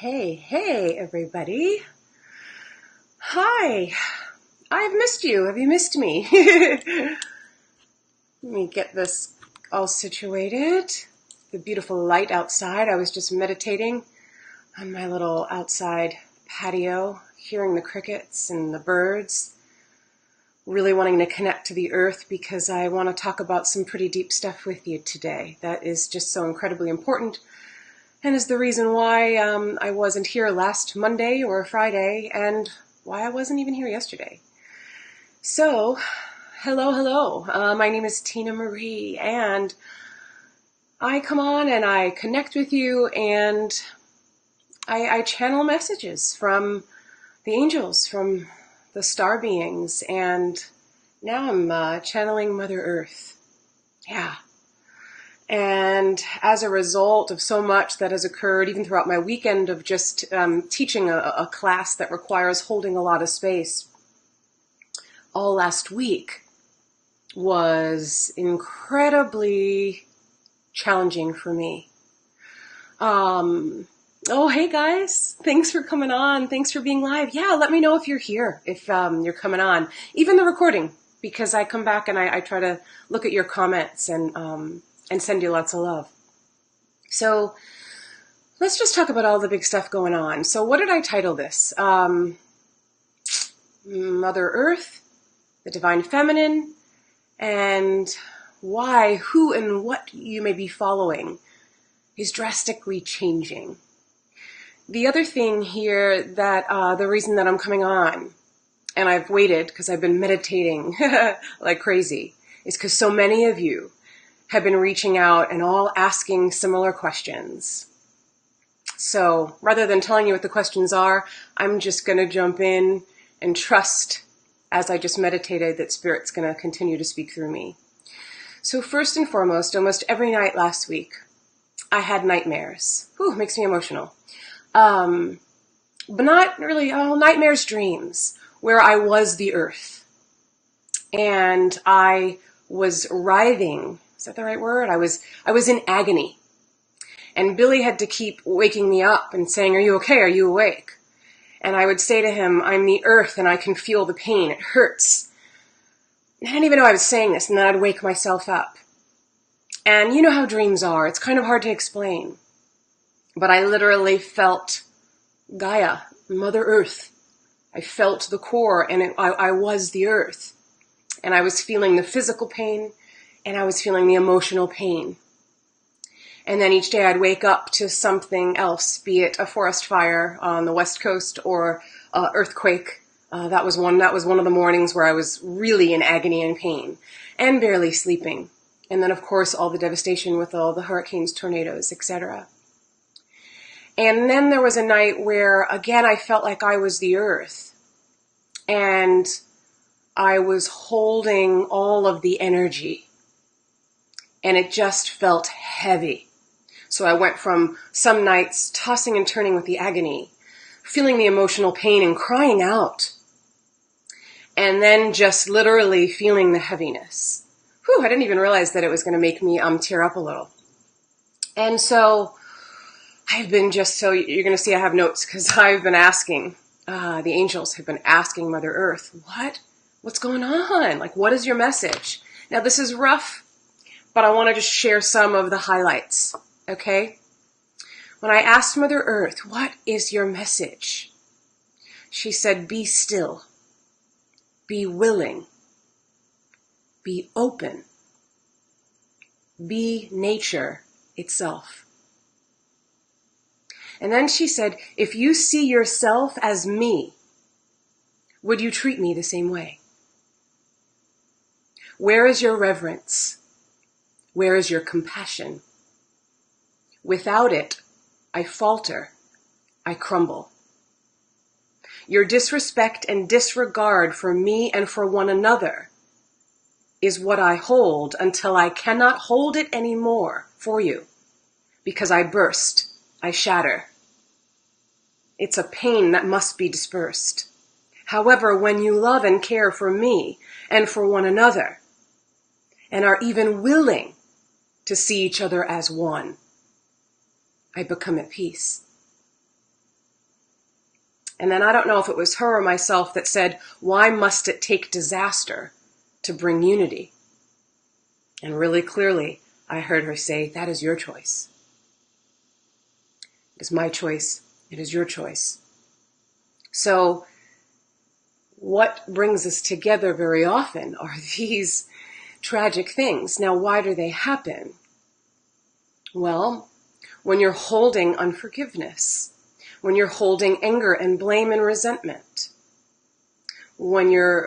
Hey, everybody. Hi. I've missed you. Have you missed me? Let me get this all situated. The beautiful light outside. I was just meditating on my little outside patio, hearing the crickets and the birds. Really wanting to connect to the earth because I want to talk about some pretty deep stuff with you today. That is just so incredibly important. And is the reason why I wasn't here last Monday or Friday, and why I wasn't even here yesterday. So, hello. My name is Tina Marie, and I come on and I connect with you, and I channel messages from the angels, from the star beings, and now I'm channeling Mother Earth. Yeah. And as a result of so much that has occurred, even throughout my weekend of just teaching a class that requires holding a lot of space, all last week was incredibly challenging for me. Oh, hey guys, thanks for coming on. Thanks for being live. Yeah, let me know if you're here, if you're coming on. Even the recording, because I come back and I try to look at your comments and send you lots of love. So let's just talk about all the big stuff going on. So what did I title this? Mother Earth, the Divine Feminine, and why, who, and what you may be following is drastically changing. The other thing here that the reason that I'm coming on, and I've waited because I've been meditating like crazy, is because so many of you have been reaching out and all asking similar questions. So rather than telling you what the questions are, I'm just going to jump in and trust, as I just meditated, that Spirit's going to continue to speak through me. So first and foremost, almost every night last week, I had nightmares. Whew, makes me emotional. But not really, nightmares, dreams, where I was the earth. And I was writhing. Is that the right word? I was in agony. And Billy had to keep waking me up and saying, "Are you okay? Are you awake?" And I would say to him, "I'm the earth and I can feel the pain. It hurts." And I didn't even know I was saying this, and then I'd wake myself up. And you know how dreams are. It's kind of hard to explain. But I literally felt Gaia, Mother Earth. I felt the core, and I was the earth. And I was feeling the physical pain, and I was feeling the emotional pain. And then each day I'd wake up to something else, be it a forest fire on the West Coast or earthquake. That was one of the mornings where I was really in agony and pain and barely sleeping. And then, of course, all the devastation with all the hurricanes, tornadoes, etc. And then there was a night where, again, I felt like I was the earth. And I was holding all of the energy. And it just felt heavy. So I went from some nights tossing and turning with the agony, feeling the emotional pain and crying out. And then just literally feeling the heaviness. Whew, I didn't even realize that it was going to make me tear up a little. And so I've been you're going to see I have notes because I've been asking, the angels have been asking Mother Earth, what's going on? Like, what is your message? Now, this is rough, but I want to just share some of the highlights, okay? When I asked Mother Earth, what is your message? She said, be still, be willing, be open, be nature itself. And then she said, if you see yourself as me, would you treat me the same way? Where is your reverence? Where is your compassion? Without it, I falter, I crumble. Your disrespect and disregard for me and for one another is what I hold until I cannot hold it anymore for you, because I burst, I shatter. It's a pain that must be dispersed. However, when you love and care for me and for one another, and are even willing to see each other as one, I become at peace. And then I don't know if it was her or myself that said, why must it take disaster to bring unity? And really clearly, I heard her say, that is your choice. It is my choice. It is your choice. So what brings us together very often are these tragic things. Now, why do they happen? Well, when you're holding unforgiveness, when you're holding anger and blame and resentment, when you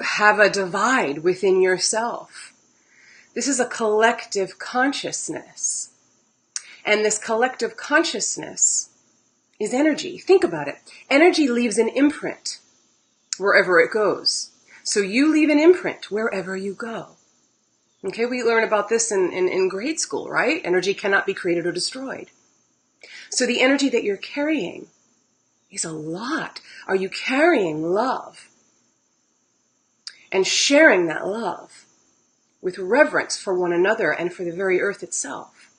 have a divide within yourself. This is a collective consciousness. And this collective consciousness is energy. Think about it. Energy leaves an imprint wherever it goes. So you leave an imprint wherever you go. Okay, we learn about this in grade school, right? Energy cannot be created or destroyed. So the energy that you're carrying is a lot. Are you carrying love? And sharing that love with reverence for one another and for the very earth itself?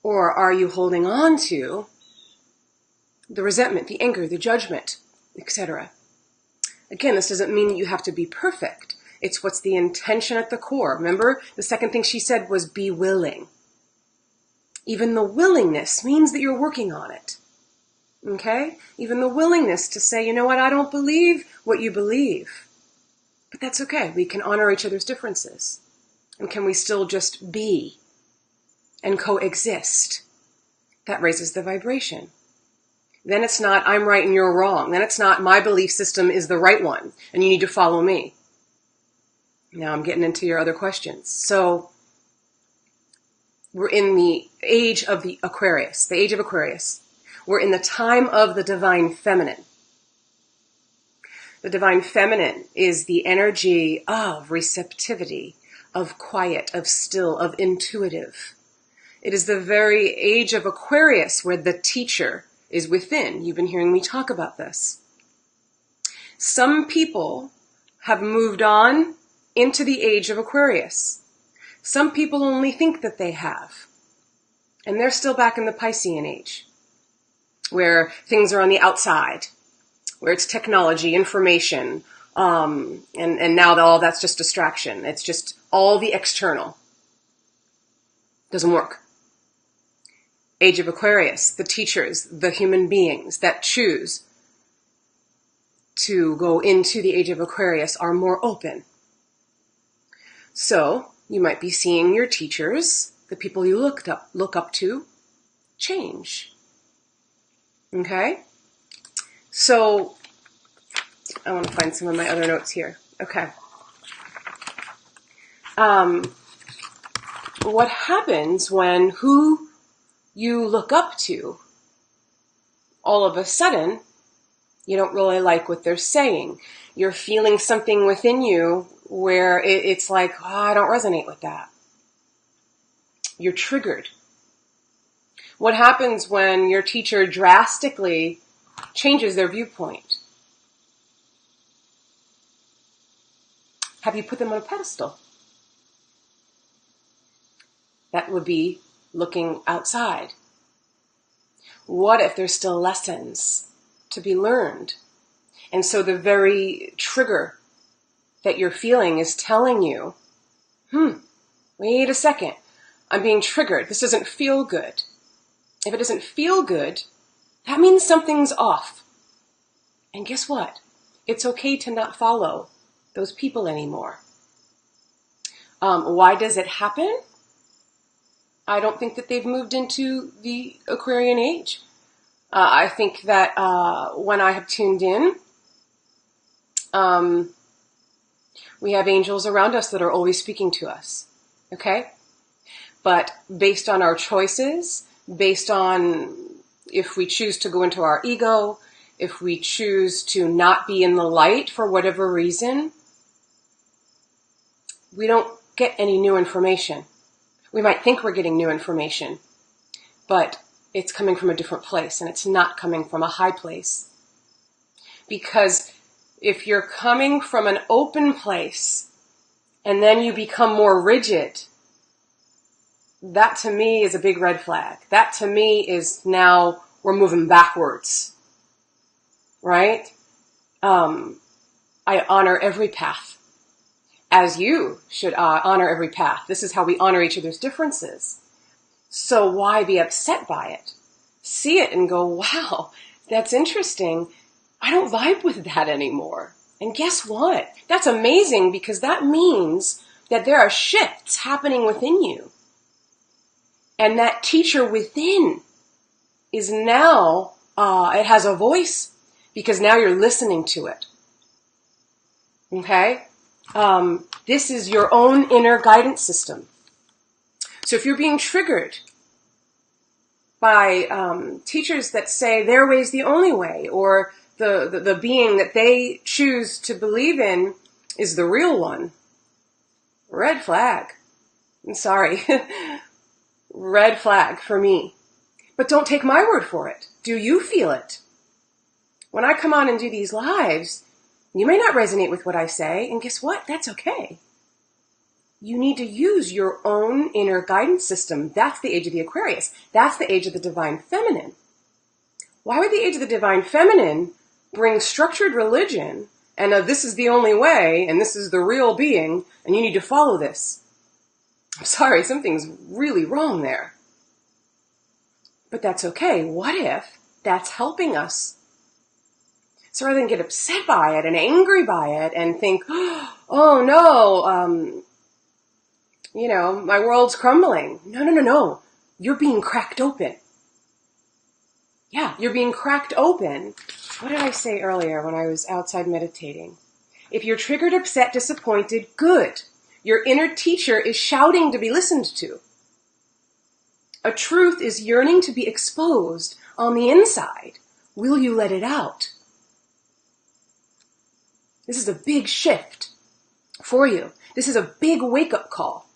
Or are you holding on to the resentment, the anger, the judgment, etc.? Again, this doesn't mean that you have to be perfect. It's what's the intention at the core. Remember, the second thing she said was be willing. Even the willingness means that you're working on it. Okay? Even the willingness to say, you know what, I don't believe what you believe. But that's okay. We can honor each other's differences. And can we still just be and coexist? That raises the vibration. Then it's not, I'm right and you're wrong. Then it's not, my belief system is the right one and you need to follow me. Now I'm getting into your other questions. So we're in the age of the Aquarius, the age of Aquarius. We're in the time of the divine feminine. The divine feminine is the energy of receptivity, of quiet, of still, of intuitive. It is the very age of Aquarius where the teacher is within. You've been hearing me talk about this. Some people have moved on into the age of Aquarius. Some people only think that they have. And they're still back in the Piscean age, where things are on the outside, where it's technology, information, and now all that's just distraction. It's just all the external. Doesn't work. Age of Aquarius, the teachers, the human beings that choose to go into the age of Aquarius are more open. So you might be seeing your teachers, the people you look up to, change. Okay? So I want to find some of my other notes here. Okay. What happens when who you look up to, all of a sudden, you don't really like what they're saying. You're feeling something within you where it's like, oh, I don't resonate with that. You're triggered. What happens when your teacher drastically changes their viewpoint? Have you put them on a pedestal? That would be looking outside. What if there's still lessons to be learned? And so the very trigger that you're feeling is telling you, wait a second, I'm being triggered. This doesn't feel good. If it doesn't feel good, that means something's off. And guess what? It's okay to not follow those people anymore. Why does it happen? I don't think that they've moved into the Aquarian age. I think that when I have tuned in, we have angels around us that are always speaking to us. Okay? But based on our choices, based on if we choose to go into our ego, if we choose to not be in the light for whatever reason, we don't get any new information. We might think we're getting new information, but it's coming from a different place, and it's not coming from a high place. Because if you're coming from an open place, and then you become more rigid, that to me is a big red flag. That to me is now we're moving backwards. right? I honor every path, as you should honor every path. This is how we honor each other's differences. So why be upset by it? See it and go, wow, that's interesting. I don't vibe with that anymore. And guess what? That's amazing, because that means that there are shifts happening within you. And that teacher within is now, it has a voice, because now you're listening to it. Okay? This is your own inner guidance system. So if you're being triggered by teachers that say their way is the only way, or the being that they choose to believe in is the real one, red flag. I'm sorry. Red flag for me. But don't take my word for it. Do you feel it? When I come on and do these lives, you may not resonate with what I say, and guess what? That's okay. You need to use your own inner guidance system. That's the age of the Aquarius. That's the age of the divine feminine. Why would the age of the divine feminine bring structured religion and this is the only way, and this is the real being, and you need to follow this? I'm sorry, something's really wrong there. But that's okay. What if that's helping us? So rather than get upset by it and angry by it and think, oh no, my world's crumbling. No. You're being cracked open. Yeah, you're being cracked open. What did I say earlier when I was outside meditating? If you're triggered, upset, disappointed, good. Your inner teacher is shouting to be listened to. A truth is yearning to be exposed on the inside. Will you let it out? This is a big shift for you. This is a big wake-up call.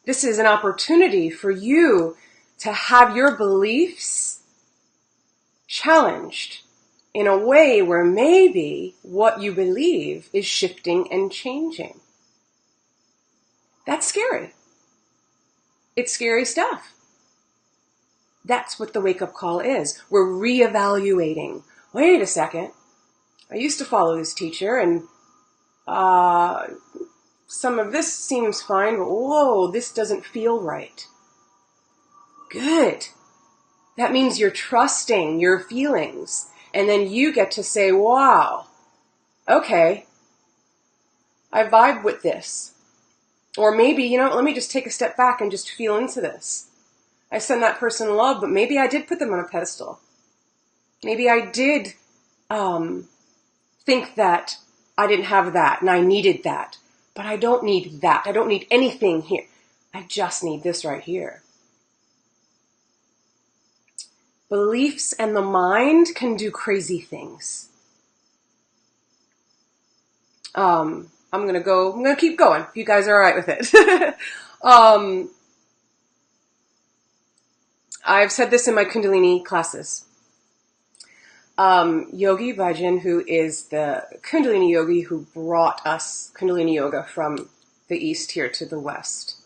This is an opportunity for you to have your beliefs challenged in a way where maybe what you believe is shifting and changing. That's scary. It's scary stuff. That's what the wake-up call is. We're reevaluating. Wait a second. I used to follow this teacher, and some of this seems fine, but whoa, this doesn't feel right. Good. That means you're trusting your feelings. And then you get to say, wow, okay, I vibe with this. Or maybe, let me just take a step back and just feel into this. I send that person love, but maybe I did put them on a pedestal. Maybe I did think that I didn't have that and I needed that. But I don't need that. I don't need anything here. I just need this right here. Beliefs and the mind can do crazy things. I'm going to keep going if you guys are all right with it. I've said this in my Kundalini classes. Yogi Bhajan, who is the Kundalini yogi who brought us Kundalini yoga from the east here to the west,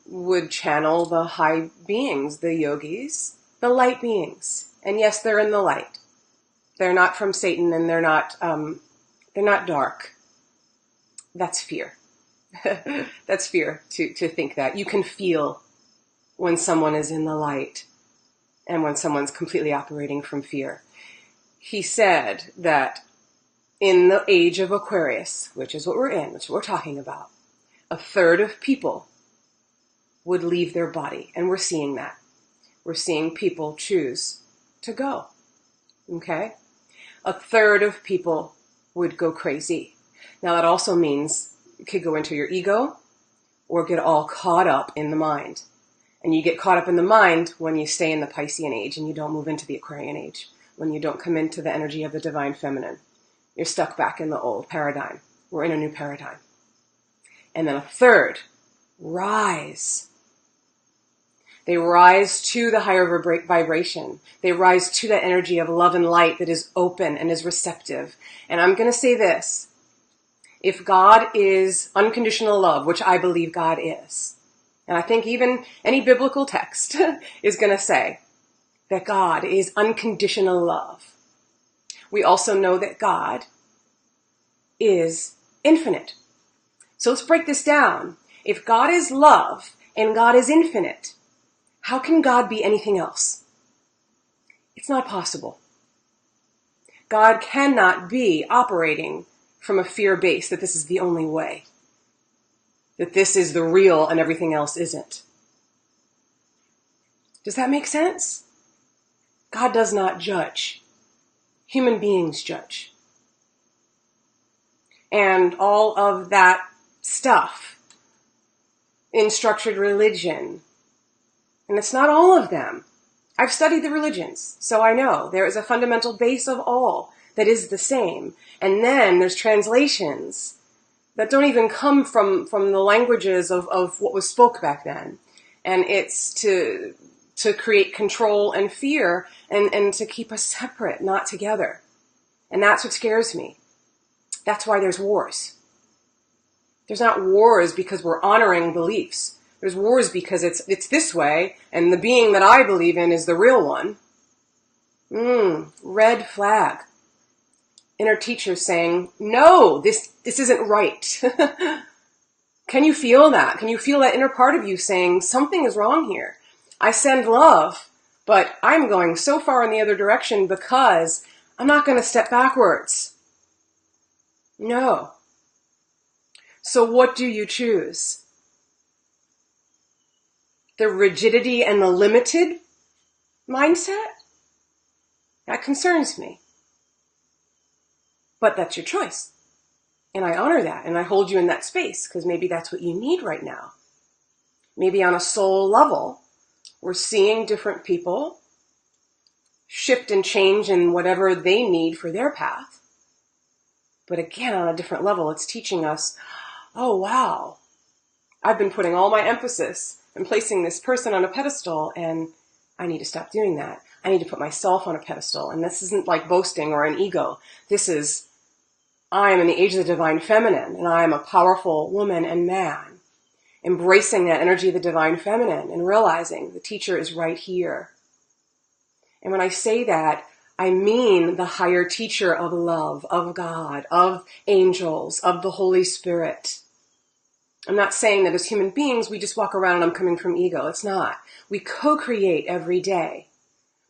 would channel the high beings, the yogis, the light beings. And yes, they're in the light. They're not from Satan, and they're not dark. That's fear. That's fear to think that. You can feel when someone is in the light and when someone's completely operating from fear. He said that in the age of Aquarius, which is what we're in, which is what we're talking about, 1/3 of people would leave their body. And we're seeing that. We're seeing people choose to go. Okay? 1/3 of people would go crazy. Now that also means you could go into your ego or get all caught up in the mind. And you get caught up in the mind when you stay in the Piscean age and you don't move into the Aquarian age, when you don't come into the energy of the divine feminine. You're stuck back in the old paradigm. We're in a new paradigm. And then 1/3 rise. They rise to the higher vibration. They rise to that energy of love and light that is open and is receptive. And I'm going to say this. If God is unconditional love, which I believe God is, and I think even any biblical text is going to say, that God is unconditional love. We also know that God is infinite. So let's break this down. If God is love and God is infinite, how can God be anything else? It's not possible. God cannot be operating from a fear base that this is the only way, that this is the real and everything else isn't. Does that make sense? God does not judge. Human beings judge. And all of that stuff in structured religion, and it's not all of them. I've studied the religions, so I know there is a fundamental base of all that is the same. And then there's translations that don't even come from the languages of what was spoke back then. And it's to create control and fear and to keep us separate, not together. And that's what scares me. That's why there's wars. There's not wars because we're honoring beliefs. There's wars because it's this way, and the being that I believe in is the real one. Red flag. Inner teacher saying, no, this isn't right. Can you feel that? Can you feel that inner part of you saying, something is wrong here? I send love, but I'm going so far in the other direction because I'm not going to step backwards. No. So what do you choose? The rigidity and the limited mindset? That concerns me. But that's your choice. And I honor that, and I hold you in that space, because maybe that's what you need right now. Maybe on a soul level, we're seeing different people shift and change in whatever they need for their path. But again, on a different level, it's teaching us, oh wow, I've been putting all my emphasis and placing this person on a pedestal, and I need to stop doing that. I need to put myself on a pedestal. And this isn't like boasting or an ego. This is, I am in the age of the divine feminine, and I am a powerful woman and man, embracing that energy of the divine feminine and realizing the teacher is right here. And when I say that, I mean the higher teacher of love, of God, of angels, of the Holy Spirit. I'm not saying that as human beings, we just walk around and I'm coming from ego. It's not. We co-create every day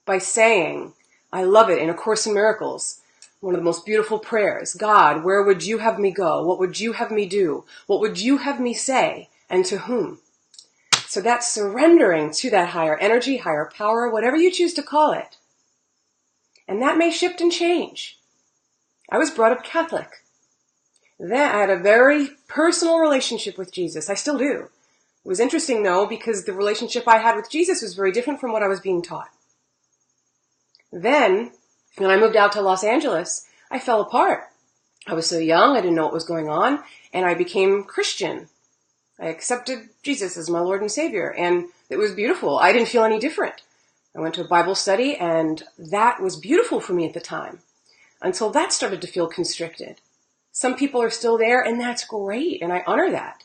by saying, I love it in A Course in Miracles, one of the most beautiful prayers. God, where would you have me go? What would you have me do? What would you have me say? And to whom? So that's surrendering to that higher energy, higher power, whatever you choose to call it. And that may shift and change. I was brought up Catholic. Then I had a very personal relationship with Jesus. I still do. It was interesting, though, because the relationship I had with Jesus was very different from what I was being taught. Then, when I moved out to Los Angeles, I fell apart. I was so young, I didn't know what was going on, and I became Christian. I accepted Jesus as my Lord and Savior, and it was beautiful. I didn't feel any different. I went to a Bible study, and that was beautiful for me at the time, until that started to feel constricted. Some people are still there, and that's great, and I honor that.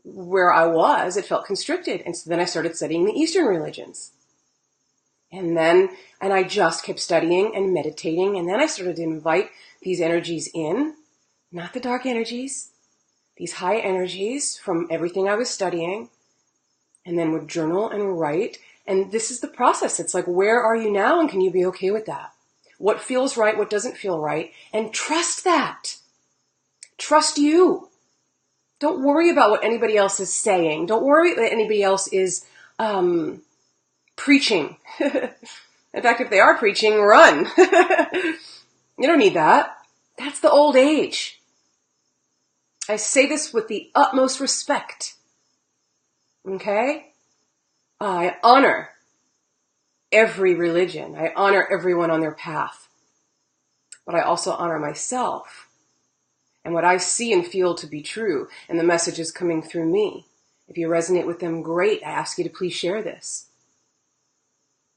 Where I was, it felt constricted, and so then I started studying the Eastern religions. And I just kept studying and meditating, and then I started to invite these energies in, not the dark energies, these high energies from everything I was studying, and then would journal and write. And this is the process. It's like, where are you now, and can you be okay with that? What feels right, what doesn't feel right, and trust that. Trust you. Don't worry about what anybody else is saying. Don't worry that anybody else is preaching. In fact, if they are preaching, run. You don't need that. That's the old age. I say this with the utmost respect. Okay? I honor every religion. I honor everyone on their path. But I also honor myself and what I see and feel to be true, and the messages coming through me. If you resonate with them, great. I ask you to please share this.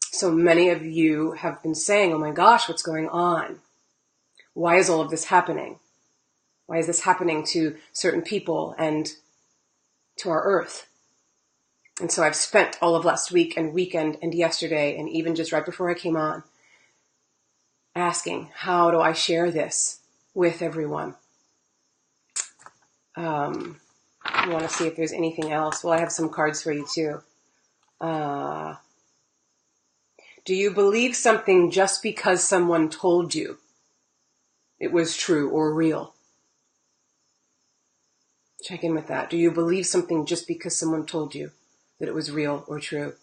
So many of you have been saying, oh my gosh, what's going on? Why is all of this happening? Why is this happening to certain people and to our earth? And so I've spent all of last week and weekend and yesterday and even just right before I came on asking, how do I share this with everyone? I want to see if there's anything else. Well, I have some cards for you too. Do you believe something just because someone told you it was true or real? Check in with that. Do you believe something just because someone told you that it was real or true?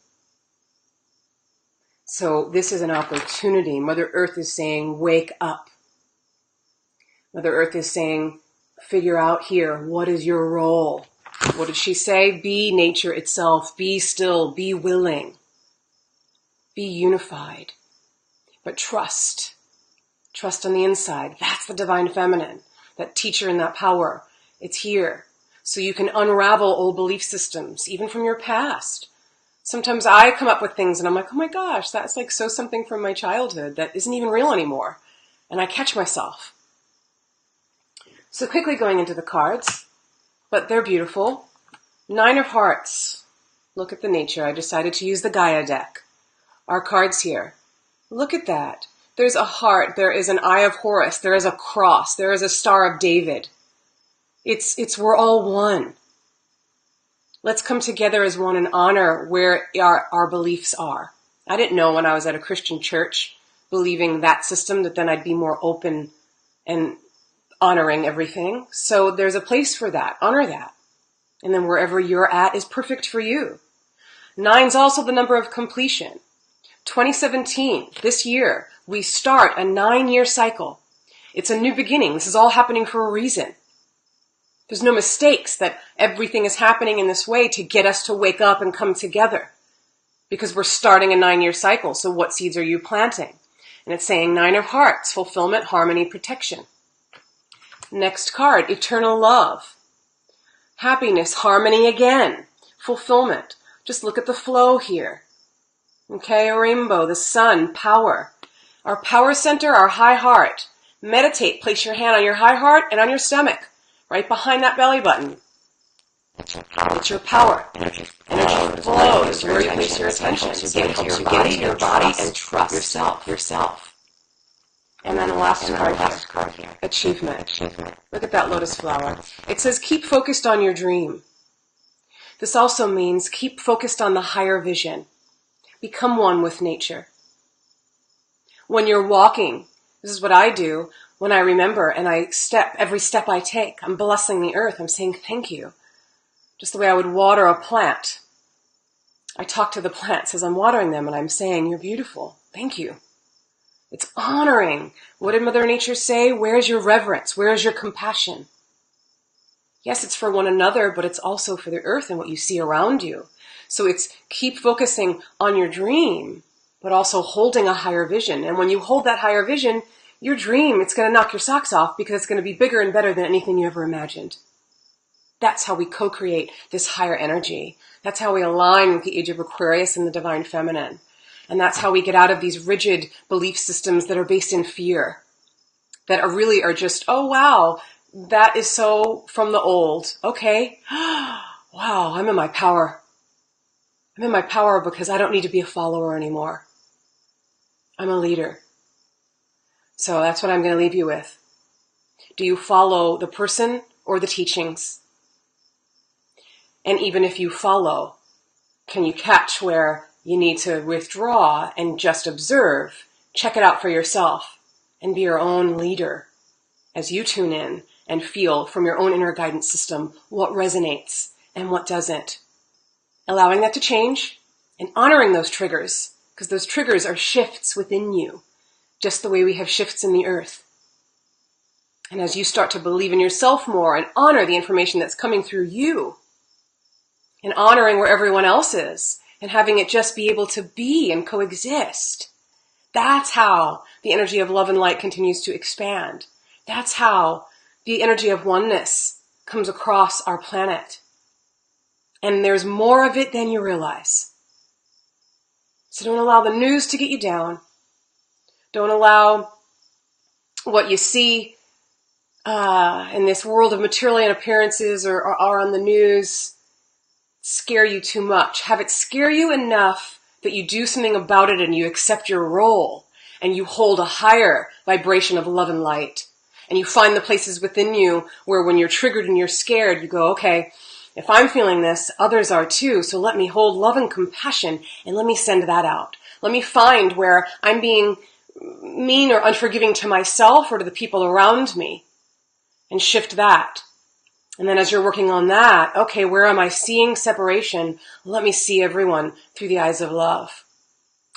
So this is an opportunity. Mother Earth is saying, wake up. Mother Earth is saying, figure out here, what is your role? What did she say? Be nature itself. Be still. Be willing. Be unified. But trust. Trust on the inside. That's the divine feminine. That teacher and that power. It's here. So you can unravel old belief systems, even from your past. Sometimes I come up with things and I'm like, oh my gosh, that's like so something from my childhood that isn't even real anymore. And I catch myself. So quickly going into the cards, but they're beautiful. 9 of Hearts. Look at the nature. I decided to use the Gaia deck. Our cards here. Look at that. There's a heart. There is an Eye of Horus. There is a cross. There is a Star of David. We're all one. Let's come together as one and honor where our beliefs are. I didn't know when I was at a Christian church, believing that system, that then I'd be more open and honoring everything. So there's a place for that. Honor that. And then wherever you're at is perfect for you. 9's also the number of completion. 2017, this year, we start a 9-year cycle. It's a new beginning. This is all happening for a reason. There's no mistakes that everything is happening in this way to get us to wake up and come together. Because we're starting a 9-year cycle. So what seeds are you planting? And it's saying 9 of Hearts, fulfillment, harmony, protection. Next card, eternal love. Happiness, harmony again. Fulfillment. Just look at the flow here. Okay, a rainbow, the sun, power. Our power center, our high heart. Meditate, place your hand on your high heart and on your stomach. Right behind that belly button. It's your power. Energy flows where you place your attention. So it helps you get into your body and trust yourself. And then the last card here. Achievement. Look at that lotus flower. It says keep focused on your dream. This also means keep focused on the higher vision. Become one with nature. When you're walking, this is what I do. When I remember and every step I take, I'm blessing the earth. I'm saying thank you. Just the way I would water a plant. I talk to the plants as I'm watering them and I'm saying, you're beautiful. Thank you. It's honoring. What did Mother Nature say? Where's your reverence? Where's your compassion? Yes, it's for one another, but it's also for the earth and what you see around you. So it's keep focusing on your dream, but also holding a higher vision. And when you hold that higher vision, your dream, it's going to knock your socks off because it's going to be bigger and better than anything you ever imagined. That's how we co-create this higher energy. That's how we align with the age of Aquarius and the divine feminine. And that's how we get out of these rigid belief systems that are based in fear, that are just, oh wow, that is so from the old. Okay, wow, I'm in my power. I'm in my power because I don't need to be a follower anymore. I'm a leader. So that's what I'm going to leave you with. Do you follow the person or the teachings? And even if you follow, can you catch where you need to withdraw and just observe? Check it out for yourself and be your own leader as you tune in and feel from your own inner guidance system what resonates and what doesn't. Allowing that to change and honoring those triggers, because those triggers are shifts within you. Just the way we have shifts in the earth. And as you start to believe in yourself more and honor the information that's coming through you, and honoring where everyone else is, and having it just be able to be and coexist, that's how the energy of love and light continues to expand. That's how the energy of oneness comes across our planet. And there's more of it than you realize. So don't allow the news to get you down. Don't allow what you see in this world of material appearances or on the news scare you too much. Have it scare you enough that you do something about it and you accept your role and you hold a higher vibration of love and light. And you find the places within you where when you're triggered and you're scared, you go, okay, if I'm feeling this, others are too. So let me hold love and compassion and let me send that out. Let me find where I'm being mean or unforgiving to myself or to the people around me and shift that. And then as you're working on that, okay, where am I seeing separation? Let me see everyone through the eyes of love.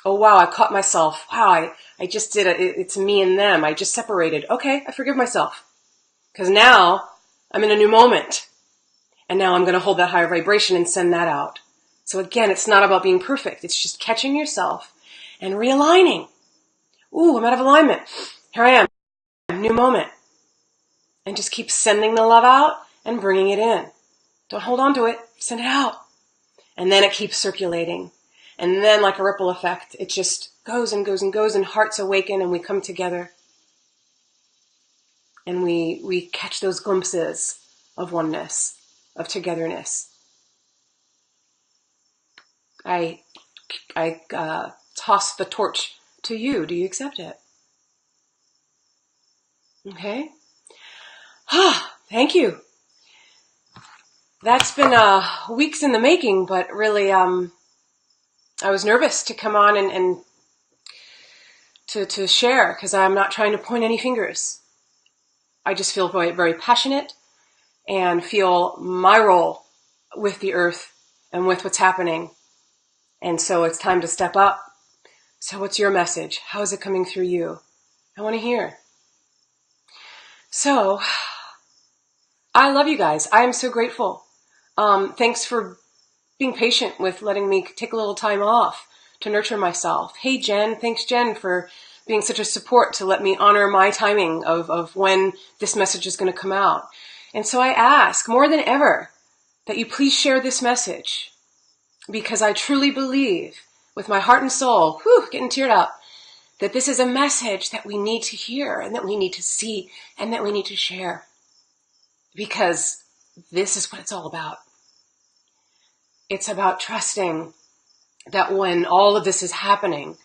Oh, wow, I caught myself. Wow, I just did it. It's me and them. I just separated. Okay, I forgive myself. Because now I'm in a new moment. And now I'm going to hold that higher vibration and send that out. So again, it's not about being perfect. It's just catching yourself and realigning. Ooh, I'm out of alignment. Here I am. New moment. And just keep sending the love out and bringing it in. Don't hold on to it. Send it out. And then it keeps circulating. And then like a ripple effect, it just goes and goes and goes and hearts awaken and we come together. And we catch those glimpses of oneness, of togetherness. I toss the torch to you. Do you accept it? Okay. Thank you. That's been weeks in the making, but really I was nervous to come on and to share because I'm not trying to point any fingers. I just feel very, very passionate and feel my role with the earth and with what's happening. And so it's time to step up. So what's your message? How is it coming through you? I want to hear. So I love you guys. I am so grateful. Thanks for being patient with letting me take a little time off to nurture myself. Hey, Jen. Thanks, Jen, for being such a support to let me honor my timing of when this message is going to come out. And so I ask more than ever that you please share this message because I truly believe with my heart and soul, getting teared up, that this is a message that we need to hear and that we need to see and that we need to share because this is what it's all about. It's about trusting that when all of this is happening,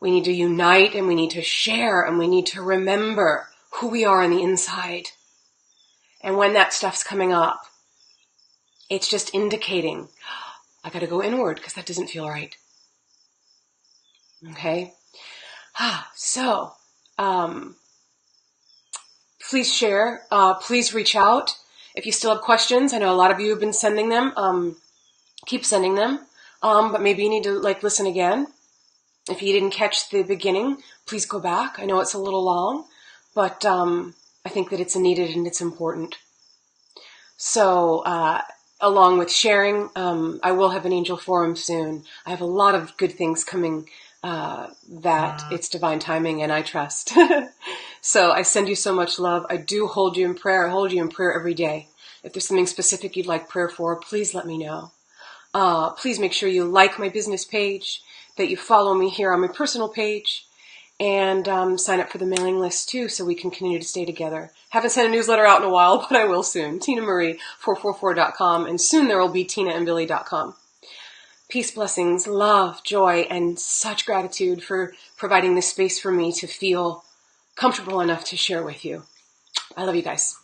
we need to unite and we need to share and we need to remember who we are on the inside. And when that stuff's coming up, it's just indicating, I got to go inward because that doesn't feel right. Okay? So, please share. Please reach out. If you still have questions, I know a lot of you have been sending them. Keep sending them. But maybe you need to listen again. If you didn't catch the beginning, please go back. I know it's a little long, but I think that it's needed and it's important. So, along with sharing, I will have an angel forum soon. I have a lot of good things coming that it's divine timing and I trust. So I send you so much love. I do hold you in prayer. I hold you in prayer every day. If there's something specific you'd like prayer for, please let me know. Please make sure you like my business page, that you follow me here on my personal page, and sign up for the mailing list too so we can continue to stay together. Haven't sent a newsletter out in a while, but I will soon. TinaMarie444.com, and soon there will be TinaandBilly.com. Peace, blessings, love, joy, and such gratitude for providing this space for me to feel comfortable enough to share with you. I love you guys.